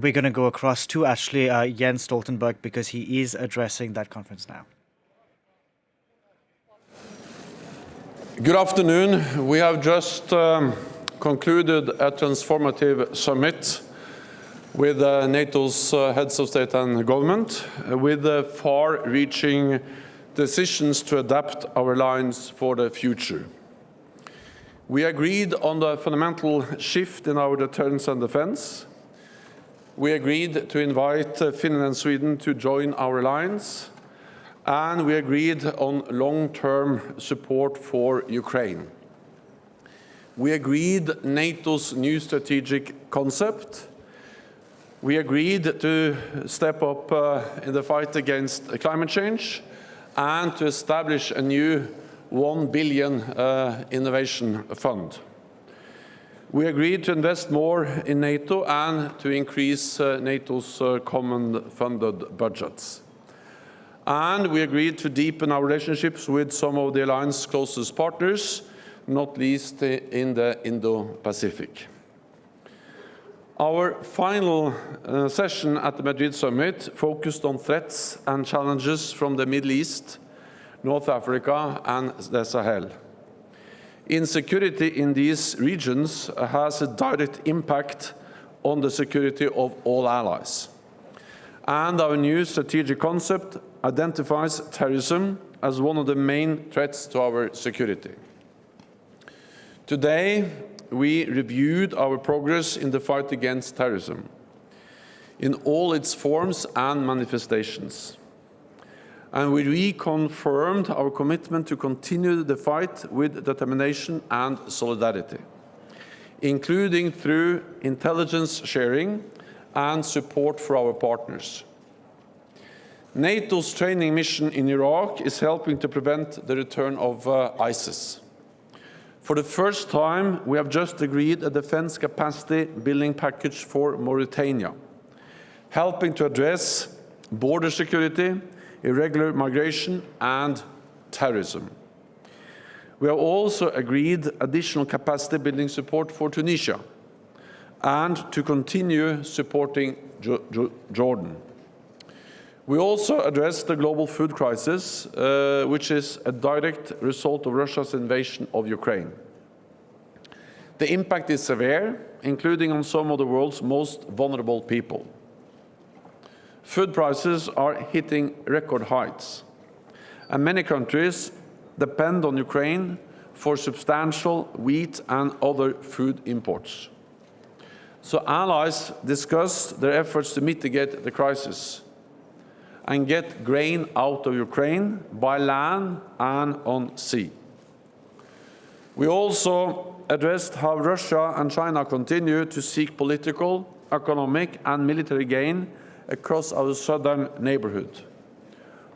We're going to go across to actually Jens Stoltenberg because he is addressing that conference now. Good afternoon. We have just concluded a transformative summit with NATO's heads of state and government, with far-reaching decisions to adapt our alliance for the future. We agreed on the fundamental shift in our deterrence and defense. We agreed to invite Finland and Sweden to join our alliance, and we agreed on long-term support for Ukraine. We agreed NATO's new strategic concept. We agreed to step up in the fight against climate change and to establish a new 1 billion innovation fund. We agreed to invest more in NATO and to increase NATO's common funded budgets. And we agreed to deepen our relationships with some of the alliance's closest partners, not least in the Indo-Pacific. Our final session at the Madrid summit focused on threats and challenges from the Middle East, North Africa, and the Sahel. Insecurity in these regions has a direct impact on the security of all allies. And our new strategic concept identifies terrorism as one of the main threats to our security. Today, we reviewed our progress in the fight against terrorism in all its forms and manifestations. And we reconfirmed our commitment to continue the fight with determination and solidarity, including through intelligence sharing and support for our partners. NATO's training mission in Iraq is helping to prevent the return of ISIS. For the first time, we have just agreed a defense capacity building package for Mauritania, helping to address border security, irregular migration, and terrorism. We have also agreed additional capacity building support for Tunisia and to continue supporting Jordan. We also addressed the global food crisis, which is a direct result of Russia's invasion of Ukraine. The impact is severe, including on some of the world's most vulnerable people. Food prices are hitting record heights, and many countries depend on Ukraine for substantial wheat and other food imports. So allies discussed their efforts to mitigate the crisis and get grain out of Ukraine by land and on sea. We also addressed how Russia and China continue to seek political, economic, and military gain across our southern neighborhood.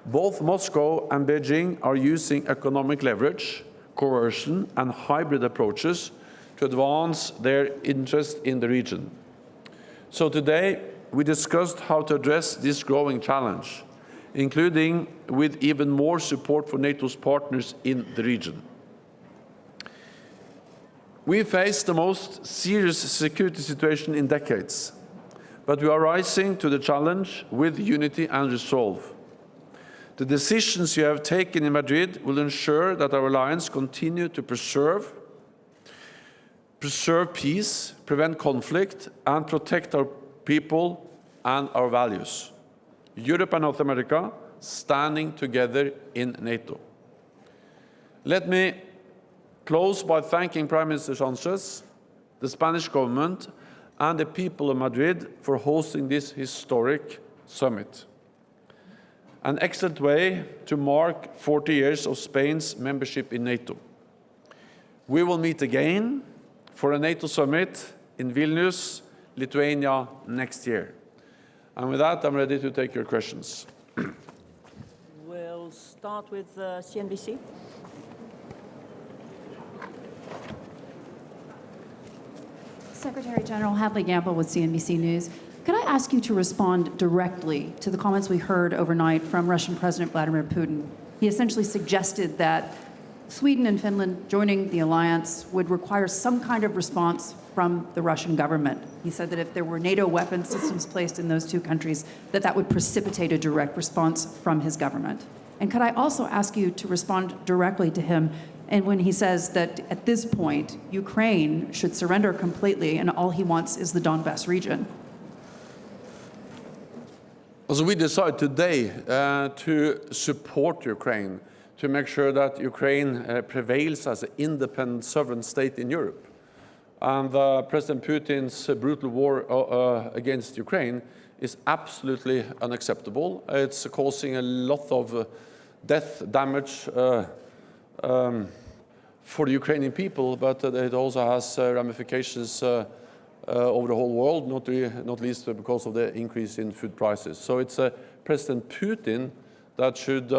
Both Moscow and Beijing are using economic leverage, coercion, and hybrid approaches to advance their interest in the region. So today, we discussed how to address this growing challenge, including with even more support for NATO's partners in the region. We face the most serious security situation in decades, but we are rising to the challenge with unity and resolve. The decisions you have taken in Madrid will ensure that our alliance continue to preserve peace, prevent conflict, and protect our people and our values. Europe and North America standing together in NATO. Let me close by thanking Prime Minister Sánchez, the Spanish government, and the people of Madrid for hosting this historic summit. An excellent way to mark 40 years of Spain's membership in NATO. We will meet again for a NATO summit in Vilnius, Lithuania next year. And with that, I'm ready to take your questions. We'll start with CNBC. Secretary-General Hadley Gamble with CNBC News. Could I ask you to respond directly to the comments we heard overnight from Russian President Vladimir Putin? He essentially suggested that Sweden and Finland joining the alliance would require some kind of response from the Russian government. He said that if there were NATO weapon systems placed in those two countries, that would precipitate a direct response from his government. And could I also ask you to respond directly to him, and when he says that at this point, Ukraine should surrender completely and all he wants is the Donbas region? So we decide today to support Ukraine, to make sure that Ukraine prevails as an independent sovereign state in Europe. And President Putin's brutal war against Ukraine is absolutely unacceptable. It's causing a lot of death, damage for the Ukrainian people, but it also has ramifications over the whole world, not least because of the increase in food prices. So it's President Putin that should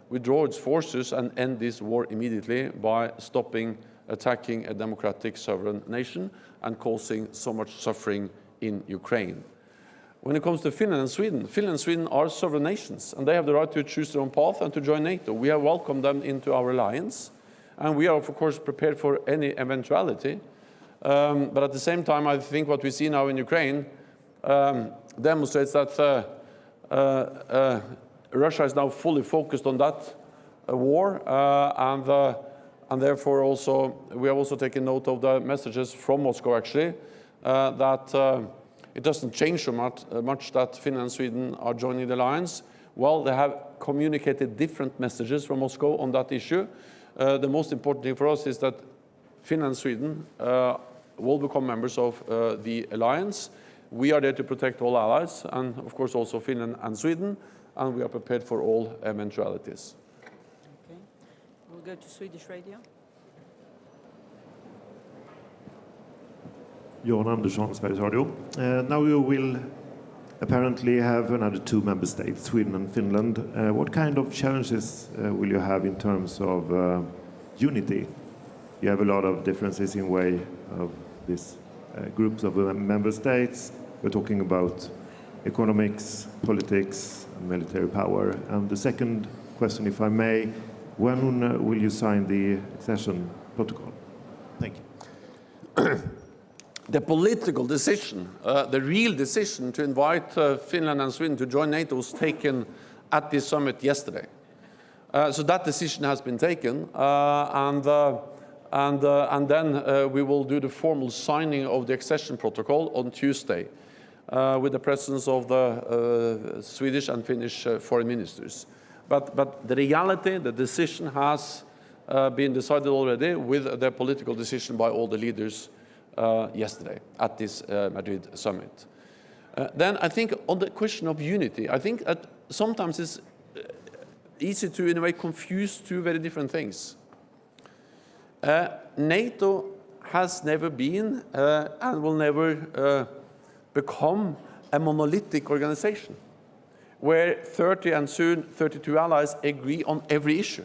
withdraw its forces and end this war immediately by stopping attacking a democratic sovereign nation and causing so much suffering in Ukraine. When it comes to Finland and Sweden are sovereign nations, and they have the right to choose their own path and to join NATO. We have welcomed them into our alliance, and we are, of course, prepared for any eventuality. But at the same time, I think what we see now in Ukraine demonstrates that Russia is now fully focused on that war, and therefore also we have also taken note of the messages from Moscow, actually, that it doesn't change so much that Finland and Sweden are joining the alliance. Well, they have communicated different messages from Moscow on that issue. The most important thing for us is that Finland and Sweden will become members of the alliance. We are there to protect all allies, and of course also Finland and Sweden, and we are prepared for all eventualities. Okay. We'll go to Swedish radio. Jan Andersson, Sveriges Radio. Now you will apparently have another two member states, Sweden and Finland. What kind of challenges will you have in terms of unity? You have a lot of differences in way of these groups of member states. We're talking about economics, politics, and military power. And the second question, if I may, when will you sign the accession protocol? Thank you. The political decision, the real decision to invite Finland and Sweden to join NATO was taken at this summit yesterday. So that decision has been taken, and then we will do the formal signing of the accession protocol on Tuesday with the presence of the Swedish and Finnish foreign ministers. But the reality, the decision has been decided already with the political decision by all the leaders yesterday at this Madrid summit. Then I think on the question of unity, I think that sometimes it's easy to, in a way, confuse two very different things. NATO has never been and will never become a monolithic organization where 30 and soon 32 allies agree on every issue.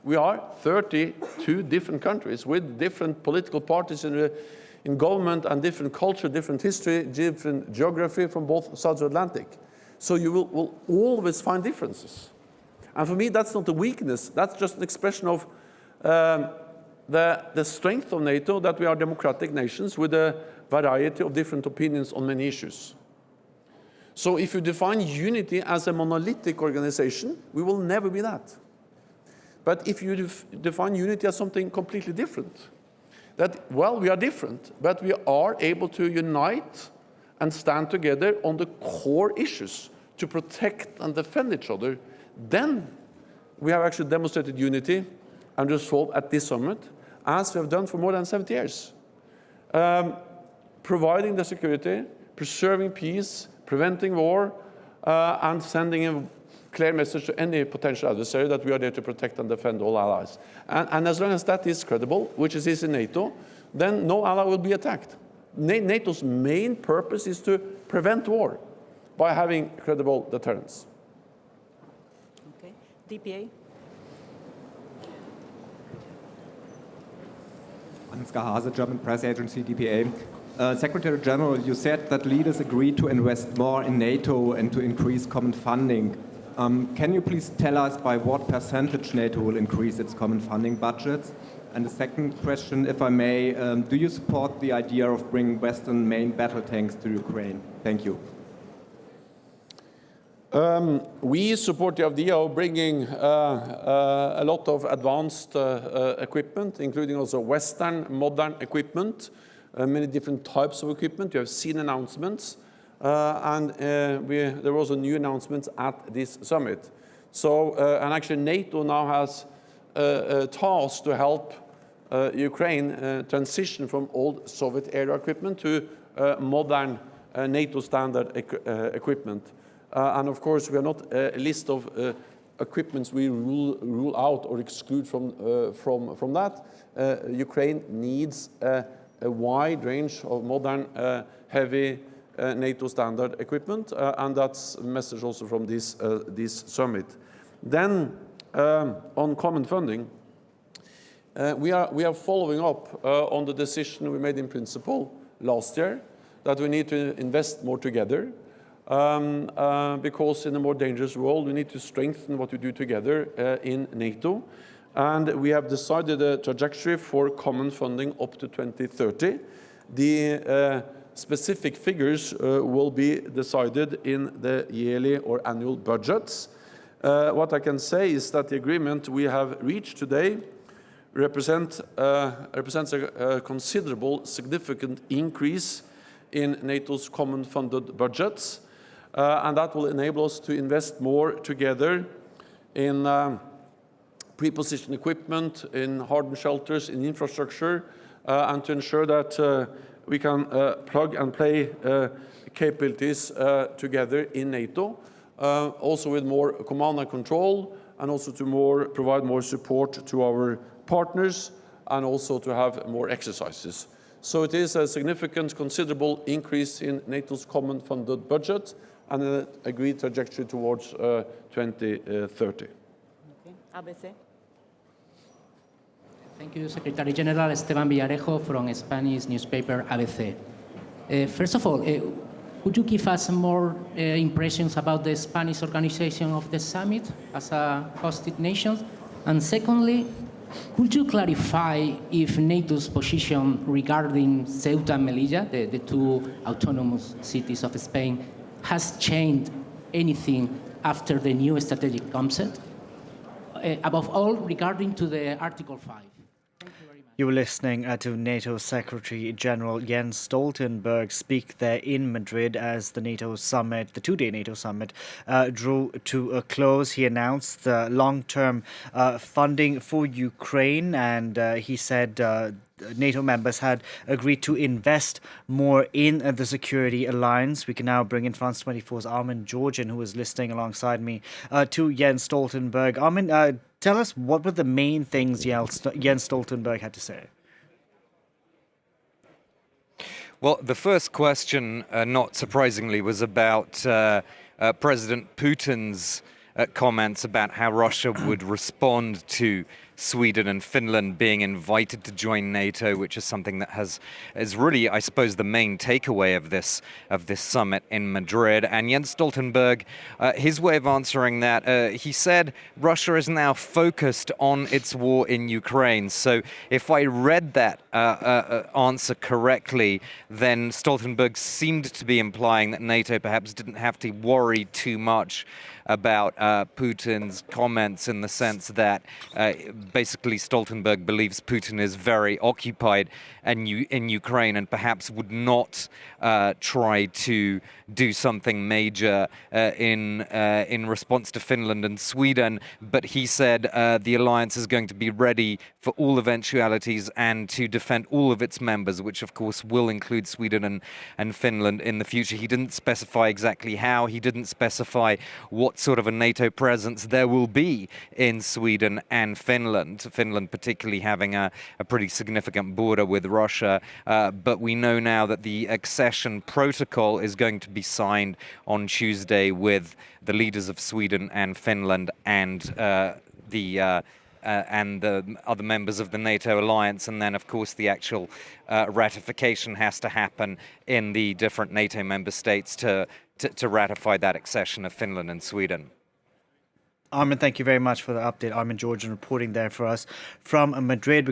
We are 32 different countries with different political parties in government and different culture, different history, different geography from both sides of the Atlantic. So you will always find differences. And for me, that's not a weakness. That's just an expression of the strength of NATO, that we are democratic nations with a variety of different opinions on many issues. So if you define unity as a monolithic organization, we will never be that. But if you define unity as something completely different, that, well, we are different, but we are able to unite and stand together on the core issues to protect and defend each other, then we have actually demonstrated unity and resolve at this summit, as we have done for more than 70 years. Providing the security, preserving peace, preventing war, and sending a clear message to any potential adversary that we are there to protect and defend all allies. And as long as that is credible, which it is in NATO, then no ally will be attacked. NATO's main purpose is to prevent war by having credible deterrence. Okay. DPA. Ansgar Hase, German press agency, DPA. Secretary-General, you said that leaders agreed to invest more in NATO and to increase common funding. Can you please tell us by what percentage NATO will increase its common funding budgets? And the second question, if I may, do you support the idea of bringing Western main battle tanks to Ukraine? Thank you. We support the idea of bringing a lot of advanced equipment, including also Western modern equipment, many different types of equipment. You have seen announcements, and there were also new announcements at this summit. So, and actually NATO now has a task to help Ukraine transition from old Soviet-era equipment to modern NATO standard equipment. And of course, we are not a list of equipments we rule out or exclude from that. Ukraine needs a wide range of modern, heavy NATO standard equipment, and that's a message also from this summit. Then, on common funding, we are following up on the decision we made in principle last year that we need to invest more together. Because in a more dangerous world, we need to strengthen what we do together in NATO. And we have decided a trajectory for common funding up to 2030. The specific figures will be decided in the yearly or annual budgets. What I can say is that the agreement we have reached today represents a considerable, significant increase in NATO's common funded budgets. And that will enable us to invest more together in pre-positioned equipment, in hardened shelters, in infrastructure, and to ensure that we can plug and play capabilities together in NATO, also with more command and control, and also to provide more support to our partners, and also to have more exercises. So it is a significant, considerable increase in NATO's common funded budget, and an agreed trajectory towards 2030. Okay. ABC. Thank you, Secretary-General. Esteban Villarejo from Spanish newspaper ABC. First of all, could you give us more impressions about the Spanish organization of the summit as a hosted nation? And secondly, could you clarify if NATO's position regarding Ceuta and Melilla, the two autonomous cities of Spain, has changed anything after the new strategic concept? Above all, regarding to the Article 5. Thank you very much. You were listening to NATO Secretary-General Jens Stoltenberg speak there in Madrid as the NATO summit, the two-day NATO summit, drew to a close. He announced the long-term funding for Ukraine, and he said NATO members had agreed to invest more in the security alliance. We can now bring in France 24's Armin Georgian, who is listening alongside me, to Jens Stoltenberg. Armin, tell us, what were the main things Jens Stoltenberg had to say? Well, the first question, not surprisingly, was about President Putin's comments about how Russia would respond to Sweden and Finland being invited to join NATO, which is something that is really, I suppose, the main takeaway of this summit in Madrid. And Jens Stoltenberg, his way of answering that, he said Russia is now focused on its war in Ukraine. So if I read that answer correctly, then Stoltenberg seemed to be implying that NATO perhaps didn't have to worry too much about Putin's comments, in the sense that basically Stoltenberg believes Putin is very occupied in Ukraine and perhaps would not try to do something major in response to Finland and Sweden. But he said the alliance is going to be ready for all eventualities and to defend all of its members, which of course will include Sweden and Finland in the future. He didn't specify exactly how. He didn't specify what sort of a NATO presence there will be in Sweden and Finland. Finland particularly having a pretty significant border with Russia. But we know now that the accession protocol is going to be signed on Tuesday with the leaders of Sweden and Finland and the other members of the NATO alliance, and then of course the actual ratification has to happen in the different NATO member states to ratify that accession of Finland and Sweden. Armin, thank you very much for the update. Armin Georgian reporting there for us from Madrid.